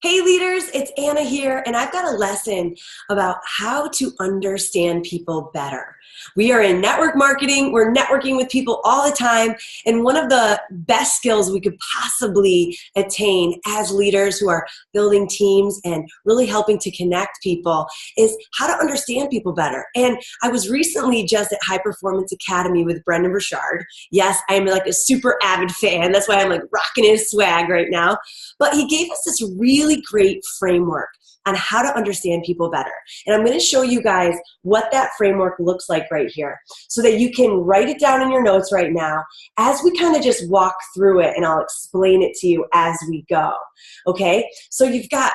Hey leaders, it's Anna here, and I've got a lesson about how to understand people better. We are in network marketing, we're networking with people all the time, and one of the best skills we could possibly attain as leaders who are building teams and really helping to connect people is how to understand people better. And I was recently just at High Performance Academy with Brendon Burchard. Yes, I'm like a super avid fan, that's why I'm like rocking his swag right now. But he gave us this really great framework on how to understand people better. And I'm going to show you guys what that framework looks like right here so that you can write it down in your notes right now as we kind of just walk through it, and I'll explain it to you as we go. Okay, so you've got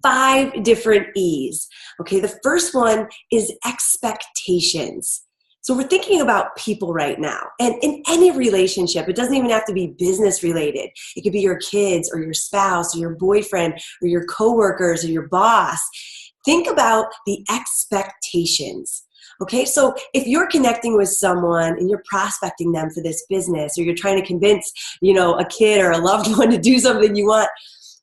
5 different E's. Okay, the first one is expectations. So we're thinking about people right now, and in any relationship, it doesn't even have to be business related. It could be your kids or your spouse or your boyfriend or your coworkers or your boss. Think about the expectations. Okay, so if you're connecting with someone and you're prospecting them for this business, or you're trying to convince, a kid or a loved one to do something you want,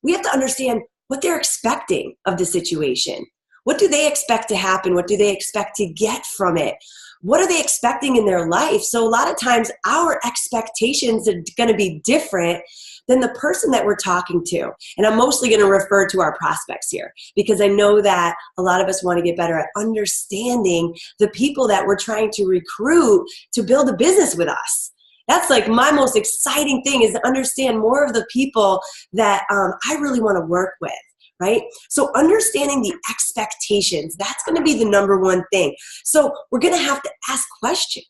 we have to understand what they're expecting of the situation. What do they expect to happen? What do they expect to get from it? What are they expecting in their life? So a lot of times our expectations are going to be different than the person that we're talking to. And I'm mostly going to refer to our prospects here because I know that a lot of us want to get better at understanding the people that we're trying to recruit to build a business with us. That's like my most exciting thing, is to understand more of the people that I really want to work with. Right? So understanding the expectations, that's going to be the number one thing. So we're going to have to ask questions,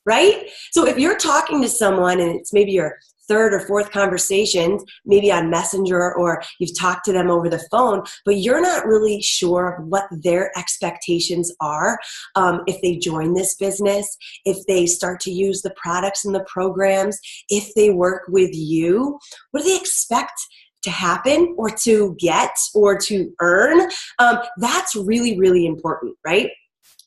right? So if you're talking to someone and it's maybe your 3rd or 4th conversation, maybe on Messenger, or you've talked to them over the phone, but you're not really sure what their expectations are if they join this business, if they start to use the products and the programs, if they work with you, what do they expect to happen or to get or to earn? That's really, really important, right?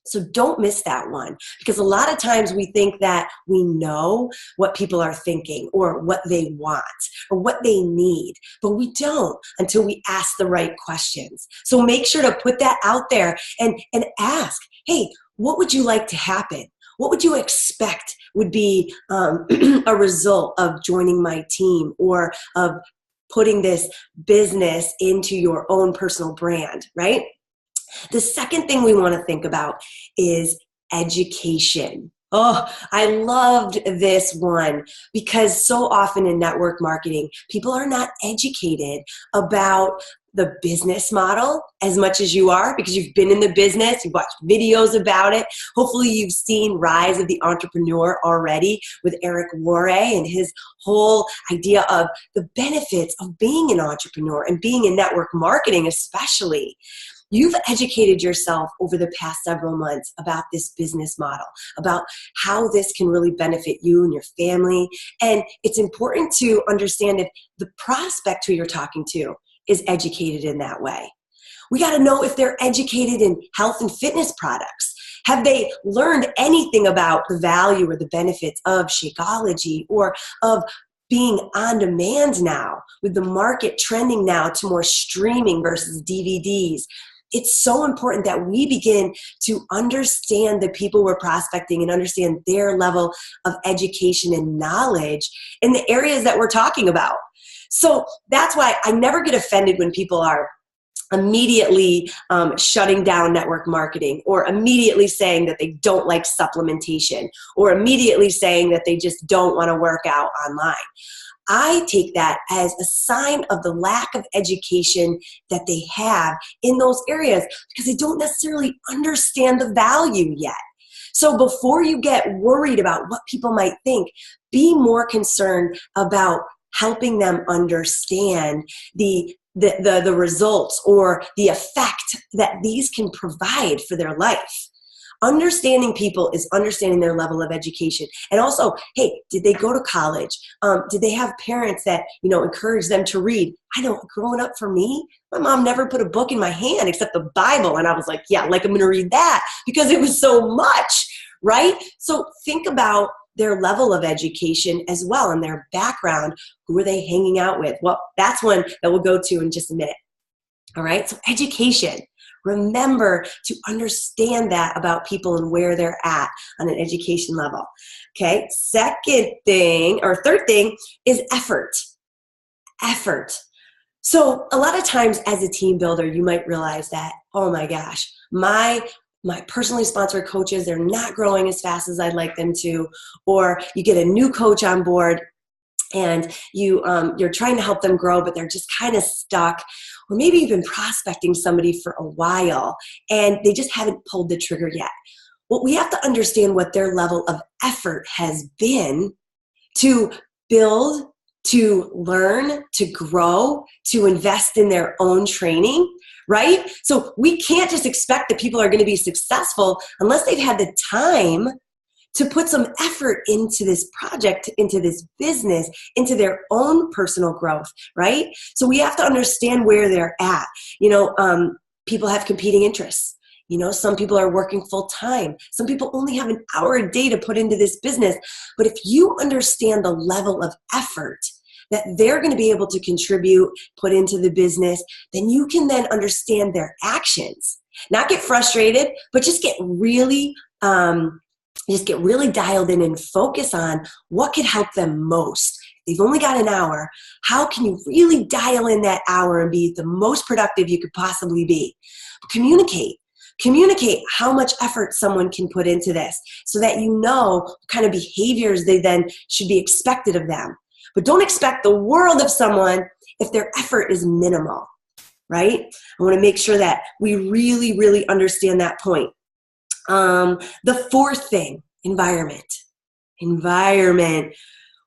So don't miss that one, because a lot of times we think that we know what people are thinking or what they want or what they need, but we don't until we ask the right questions. So make sure to put that out there and ask, hey, what would you like to happen? What would you expect would be a result of joining my team or of putting this business into your own personal brand, right? The second thing we want to think about is education. Oh, I loved this one because so often in network marketing, people are not educated about the business model as much as you are, because you've been in the business, you've watched videos about it. Hopefully you've seen Rise of the Entrepreneur already with Eric Worre and his whole idea of the benefits of being an entrepreneur and being in network marketing especially. You've educated yourself over the past several months about this business model, about how this can really benefit you and your family. And it's important to understand if the prospect who you're talking to is educated in that way. We got to know if they're educated in health and fitness products. Have they learned anything about the value or the benefits of Shakeology or of being on demand now, with the market trending now to more streaming versus DVDs? It's so important that we begin to understand the people we're prospecting and understand their level of education and knowledge in the areas that we're talking about. So that's why I never get offended when people are immediately shutting down network marketing, or immediately saying that they don't like supplementation, or immediately saying that they just don't want to work out online. I take that as a sign of the lack of education that they have in those areas, because they don't necessarily understand the value yet. So before you get worried about what people might think, be more concerned about helping them understand the results or the effect that these can provide for their life. Understanding people is understanding their level of education. And also, hey, did they go to college? Did they have parents that, encourage them to read? I know, growing up for me, my mom never put a book in my hand except the Bible. And I was like, yeah, I'm going to read that because it was so much, right? So think about their level of education as well and their background. Who are they hanging out with? Well, that's one that we'll go to in just a minute. All right, so education. Remember to understand that about people and where they're at on an education level. Okay, second thing, or third thing, is effort. Effort. So a lot of times as a team builder, you might realize that, oh my gosh, my personally sponsored coaches, they're not growing as fast as I'd like them to, or you get a new coach on board and you're trying to help them grow, but they're just kind of stuck. Or maybe you've been prospecting somebody for a while and they just haven't pulled the trigger yet. Well, we have to understand what their level of effort has been to build, to learn, to grow, to invest in their own training, right? So we can't just expect that people are going to be successful unless they've had the time to put some effort into this project, into this business, into their own personal growth, right? So we have to understand where they're at. People have competing interests. Some people are working full time. Some people only have an hour a day to put into this business. But if you understand the level of effort that they're going to be able to contribute, put into the business, then you can then understand their actions. Not get frustrated, but just get really dialed in and focus on what could help them most. If they've only got an hour, how can you really dial in that hour and be the most productive you could possibly be? Communicate how much effort someone can put into this so that you know what kind of behaviors they then should be expected of them. But don't expect the world of someone if their effort is minimal, right? I want to make sure that we really, really understand that point. The fourth thing, environment.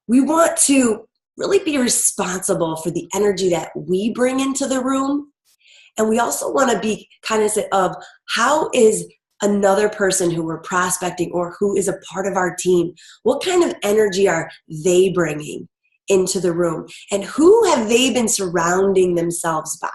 We want to really be responsible for the energy that we bring into the room. And we also want to be cognizant of how is another person who we're prospecting or who is a part of our team, what kind of energy are they bringing into the room? And who have they been surrounding themselves by?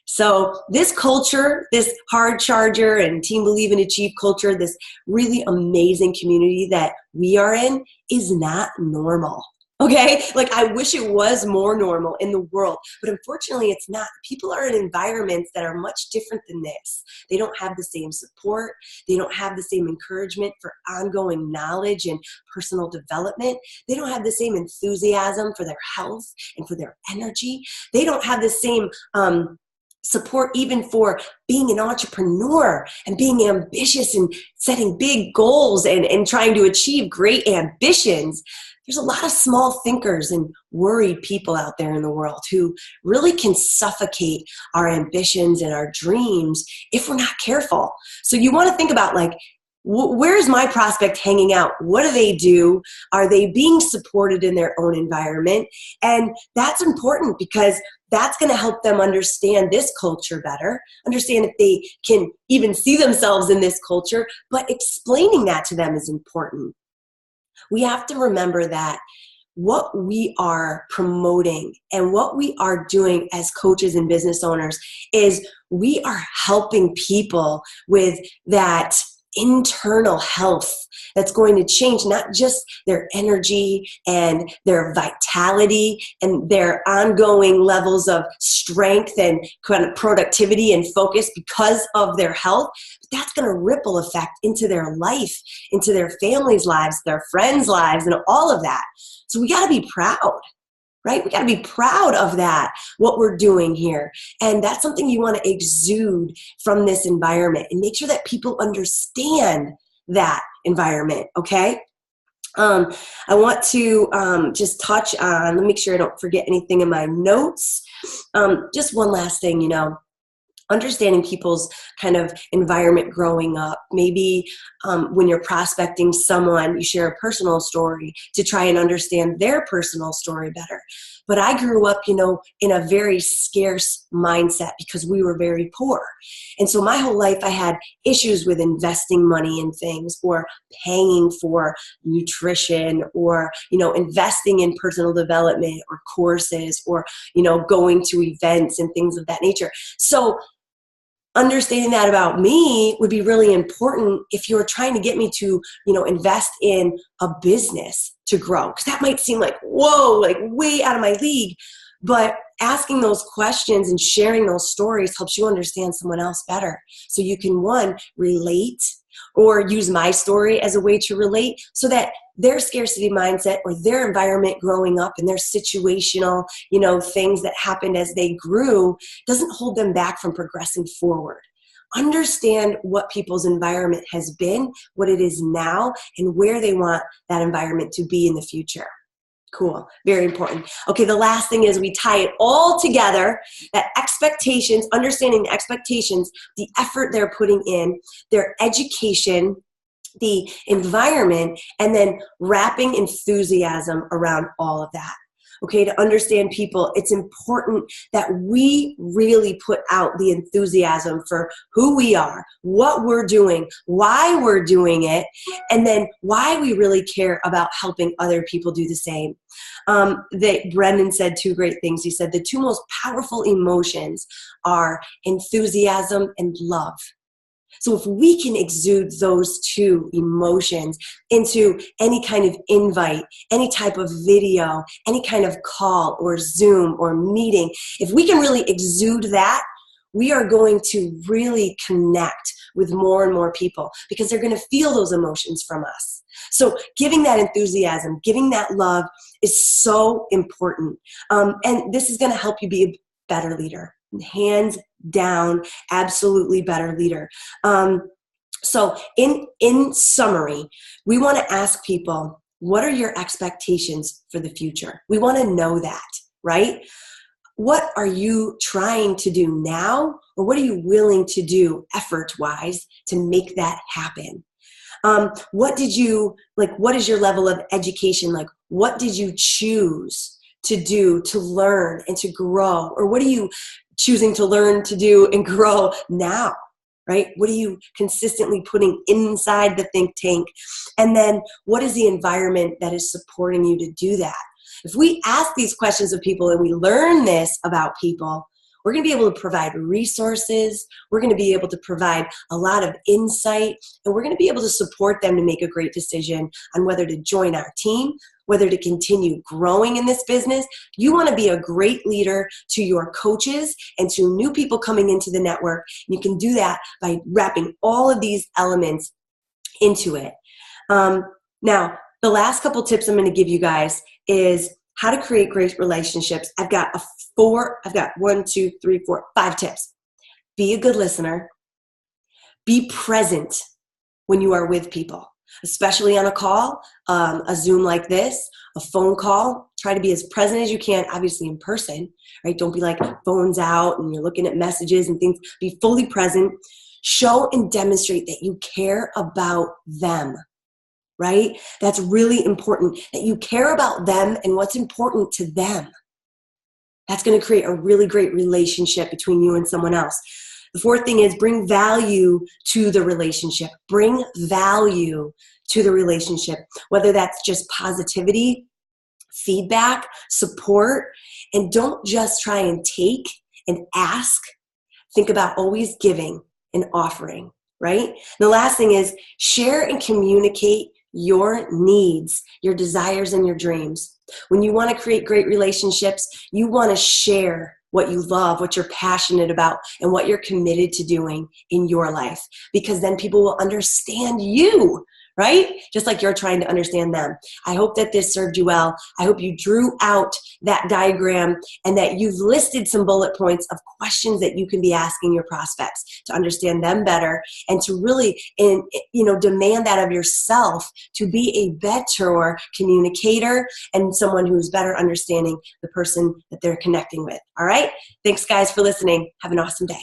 So this culture, this hard charger and team believe and achieve culture, this really amazing community that we are in is not normal. Okay, like I wish it was more normal in the world, but unfortunately it's not. People are in environments that are much different than this. They don't have the same support. They don't have the same encouragement for ongoing knowledge and personal development. They don't have the same enthusiasm for their health and for their energy. They don't have the same support even for being an entrepreneur and being ambitious and setting big goals and trying to achieve great ambitions. There's a lot of small thinkers and worried people out there in the world who really can suffocate our ambitions and our dreams if we're not careful. So you want to think about where's my prospect hanging out? What do they do? Are they being supported in their own environment? And that's important because that's going to help them understand this culture better, understand if they can even see themselves in this culture, but explaining that to them is important. We have to remember that what we are promoting and what we are doing as coaches and business owners is we are helping people with that internal health that's going to change not just their energy and their vitality and their ongoing levels of strength and kind of productivity and focus because of their health, but that's going to ripple effect into their life, into their families' lives, their friends' lives, and all of that. So we got to be proud. Right? We got to be proud of that, what we're doing here. And that's something you want to exude from this environment and make sure that people understand that environment, okay? I want to just touch on, let me make sure I don't forget anything in my notes. Just one last thing, understanding people's kind of environment growing up. Maybe when you're prospecting someone, you share a personal story to try and understand their personal story better. But I grew up, in a very scarce mindset because we were very poor. And so my whole life I had issues with investing money in things or paying for nutrition or, investing in personal development or courses or, going to events and things of that nature. So understanding that about me would be really important if you're trying to get me to, invest in a business to grow. Because that might seem like, whoa, like way out of my league. But asking those questions and sharing those stories helps you understand someone else better. So you can, one, relate, or use my story as a way to relate, so that their scarcity mindset or their environment growing up and their situational, things that happened as they grew doesn't hold them back from progressing forward. Understand what people's environment has been, what it is now, and where they want that environment to be in the future. Cool. Very important. Okay, the last thing is we tie it all together, that expectations, understanding the expectations, the effort they're putting in, their education, the environment, and then wrapping enthusiasm around all of that. Okay, to understand people, it's important that we really put out the enthusiasm for who we are, what we're doing, why we're doing it, and then why we really care about helping other people do the same. Brendon said two great things. He said the two most powerful emotions are enthusiasm and love. So if we can exude those two emotions into any kind of invite, any type of video, any kind of call or Zoom or meeting, if we can really exude that, we are going to really connect with more and more people because they're going to feel those emotions from us. So giving that enthusiasm, giving that love is so important. And this is going to help you be a better leader. Hands down, absolutely better leader. So in summary, we want to ask people, what are your expectations for the future? We want to know that, right? What are you trying to do now, or what are you willing to do effort-wise to make that happen? What is your level of education like? What did you choose to do, to learn, and to grow? Or what are you choosing to learn, to do, and grow now, right? What are you consistently putting inside the think tank? And then what is the environment that is supporting you to do that? If we ask these questions of people and we learn this about people, we're going to be able to provide resources, we're going to be able to provide a lot of insight, and we're going to be able to support them to make a great decision on whether to join our team, whether to continue growing in this business. You want to be a great leader to your coaches and to new people coming into the network. You can do that by wrapping all of these elements into it. Now, the last couple tips I'm going to give you guys is how to create great relationships. I've got 5 tips. Be a good listener. Be present when you are with people, especially on a call, a Zoom like this, a phone call. Try to be as present as you can, obviously in person, right? Don't be like phones out and you're looking at messages and things. Be fully present. Show and demonstrate that you care about them, right? That's really important, that you care about them and what's important to them. That's going to create a really great relationship between you and someone else. The fourth thing is bring value to the relationship. Bring value to the relationship, whether that's just positivity, feedback, support, and don't just try and take and ask. Think about always giving and offering, right? The last thing is share and communicate your needs, your desires, and your dreams. When you want to create great relationships, you want to share what you love, what you're passionate about, and what you're committed to doing in your life, because then people will understand you, right? Just like you're trying to understand them. I hope that this served you well. I hope you drew out that diagram and that you've listed some bullet points of questions that you can be asking your prospects to understand them better and to really, demand that of yourself to be a better communicator and someone who's better understanding the person that they're connecting with. All right? Thanks, guys, for listening. Have an awesome day.